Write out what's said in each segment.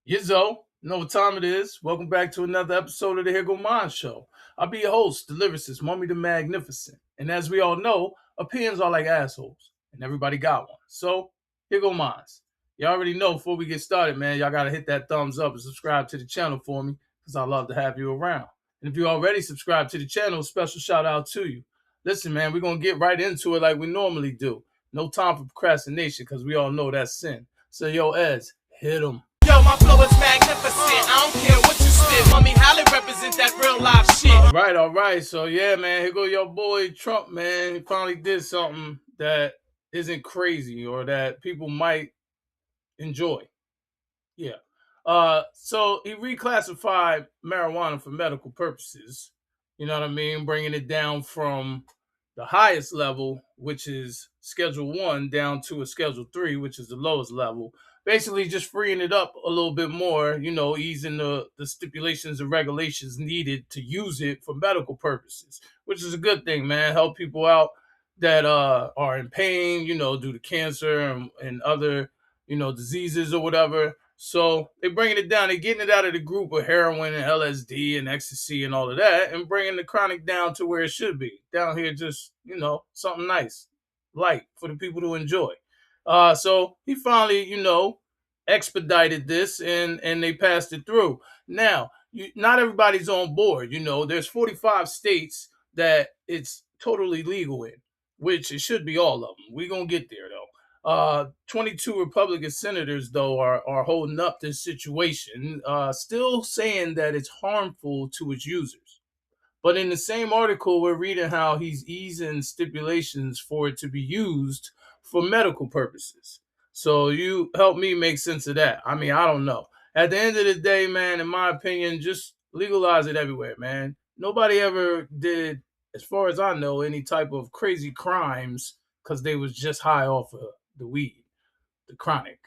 Yizzo, you know what time it is. Welcome back to another episode of the Here Go Mine Show. I'll be your host, the lyricist, Mummy the Magnificent. And as we all know, opinions are like assholes, and everybody got one. So, here go mines. You already know before we get started, man, y'all gotta hit that thumbs up and subscribe to the channel for me, because I love to have you around. And if you already subscribed to the channel, special shout out to you. Listen, man, we're gonna get right into it like we normally do. No time for procrastination, because we all know that's sin. So, yo, Eds, hit 'em. Yo, my flow is magnificent. I don't care what you spit. Mommy Holly represent that real life shit. All right. So yeah, man, here go your boy Trump, man. He finally did something that isn't crazy or that people might enjoy. Yeah. So he reclassified marijuana for medical purposes. You know what I mean? Bringing it down from the highest level, which is Schedule 1, down to a Schedule 3, which is the lowest level. Basically, just freeing it up a little bit more, easing the stipulations and regulations needed to use it for medical purposes, which is a good thing, man. Help people out that are in pain, due to cancer and other, diseases or whatever. So they're bringing it down. They're getting it out of the group of heroin and LSD and ecstasy and all of that and bringing the chronic down to where it should be. Down here, just, something nice, light for the people to enjoy. So he finally, expedited this and they passed it through. Now, not everybody's on board. There's 45 states that it's totally legal in, which it should be all of them. We're going to get there, though. 22 Republican senators, though, are holding up this situation, still saying that it's harmful to its users. But in the same article, we're reading how he's easing stipulations for it to be used for medical purposes. So you help me make sense of that. I mean, I don't know. At the end of the day, man, in my opinion, just legalize it everywhere, man. Nobody ever did, as far as I know, any type of crazy crimes because they was just high off of the weed, the chronic.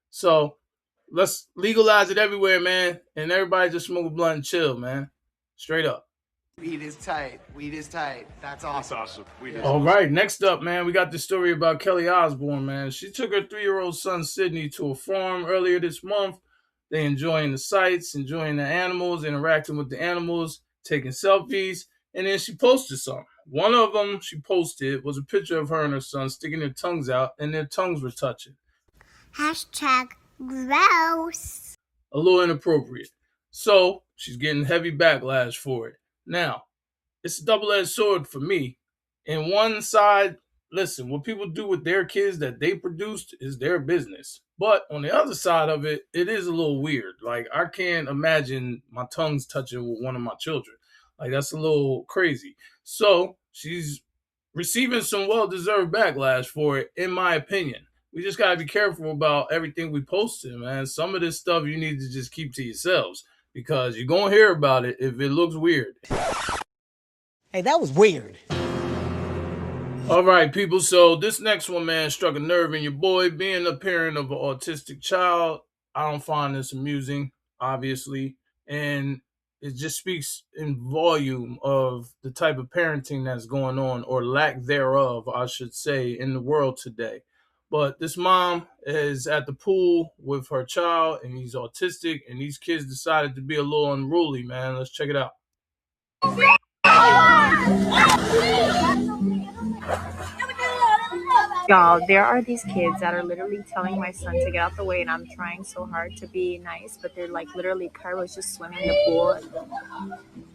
So let's legalize it everywhere, man. And everybody just smoke a blunt and chill, man. Straight up. Weed is tight. Weed is tight. That's awesome. That's awesome. All right, next up, man, we got the story about Kelly Osbourne, man. She took her 3-year-old son, Sydney, to a farm earlier this month. They enjoying the sights, enjoying the animals, interacting with the animals, taking selfies, and then she posted something. One of them she posted was a picture of her and her son sticking their tongues out, and their tongues were touching. Hashtag gross. A little inappropriate. So she's getting heavy backlash for it. Now, it's a double-edged sword for me. In one side, listen, what people do with their kids that they produced is their business. But on the other side of it, it is a little weird. Like, I can't imagine my tongues touching with one of my children. Like, that's a little crazy. So she's receiving some well-deserved backlash for it, in my opinion. We just got to be careful about everything we posting, man. Some of this stuff you need to just keep to yourselves because you're going to hear about it if it looks weird. Hey, that was weird. All right, people. So this next one, man, struck a nerve in your boy. Being a parent of an autistic child, I don't find this amusing, obviously. And it just speaks in volume of the type of parenting that's going on, or lack thereof, I should say, in the world today. But this mom is at the pool with her child, and he's autistic, and these kids decided to be a little unruly, man. Let's check it out. Y'all, there are these kids that are literally telling my son to get out the way, and I'm trying so hard to be nice, but they're like literally, Cairo's just swimming in the pool,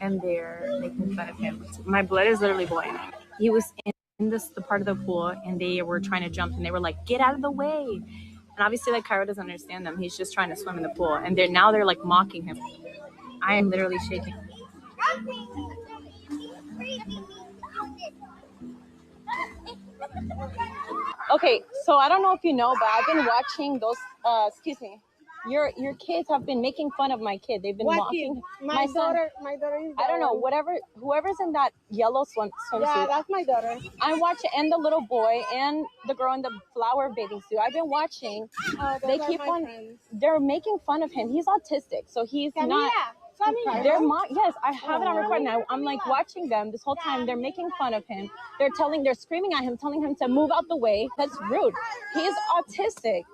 and they're making fun of him. My blood is literally boiling. He was in the part of the pool, and they were trying to jump, and they were like, "Get out of the way!" And obviously, like, Cairo doesn't understand them. He's just trying to swim in the pool, and they're like mocking him. I am literally shaking. Okay, so I don't know if you know, but I've been watching those. Excuse me, your kids have been making fun of my kid. They've been mocking my son. daughter. My daughter is. I don't know. Whoever's in that yellow swimsuit. Yeah, that's my daughter. I watch it, and the little boy and the girl in the flower bathing suit. I've been watching. They keep on. Friends. They're making fun of him. He's autistic, so he's not. They're yes, I have it on recording. I'm like watching them this whole time. They're making fun of him. They're screaming at him, telling him to move out the way. That's rude. He's autistic.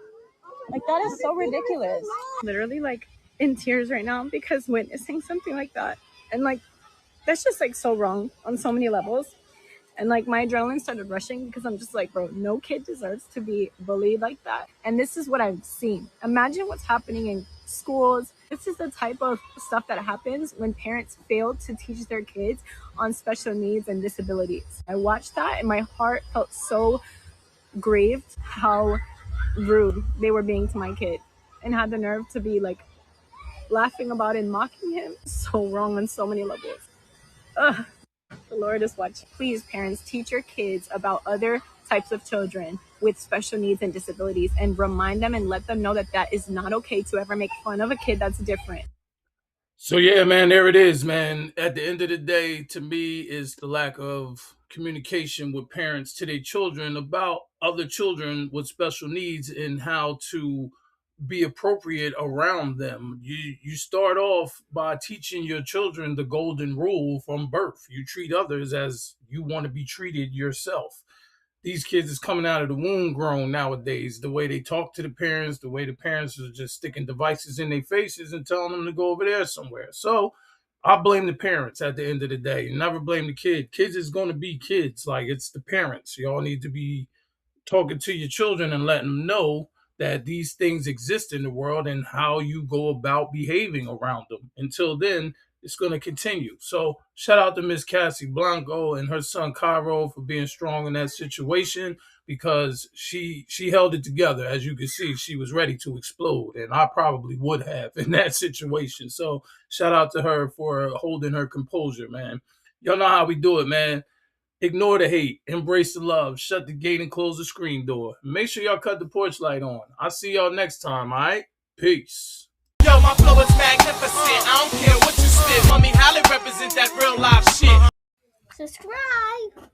Like, that is so ridiculous. Literally like in tears right now because witnessing something like that, and like that's just like so wrong on so many levels. And like my adrenaline started rushing because I'm just like, bro, no kid deserves to be bullied like that. And this is what I've seen. Imagine what's happening in schools. This is the type of stuff that happens when parents fail to teach their kids on special needs and disabilities. I watched that and my heart felt so grieved how rude they were being to my kid, and had the nerve to be like laughing about it and mocking him. So wrong on so many levels. Ugh. The Lord is watching. Please, parents, teach your kids about other types of children with special needs and disabilities, and remind them and let them know that that is not okay to ever make fun of a kid that's different. So yeah, man, there it is, man. At the end of the day, to me, is the lack of communication with parents to their children about other children with special needs and how to be appropriate around them. You start off by teaching your children the golden rule from birth. You treat others as you want to be treated yourself. These kids is coming out of the womb grown nowadays. The way they talk to the parents, the way the parents are just sticking devices in their faces and telling them to go over there somewhere. So I blame the parents at the end of the day. Never blame the kid. Kids is going to be kids. Like, it's the parents. Y'all need to be talking to your children and letting them know that these things exist in the world and how you go about behaving around them. Until then, it's going to continue. So shout out to Miss Cassie Blanco and her son Cairo for being strong in that situation, because she held it together. As you can see, she was ready to explode, and I probably would have in that situation. So shout out to her for holding her composure, man. Y'all know how we do it, man. Ignore the hate, embrace the love, shut the gate and close the screen door. Make sure y'all cut the porch light on. I'll see y'all next time, all right? Peace. Yo, my flow is magnificent. I don't care what you spit. Mommy Holly represent that real life shit. Subscribe.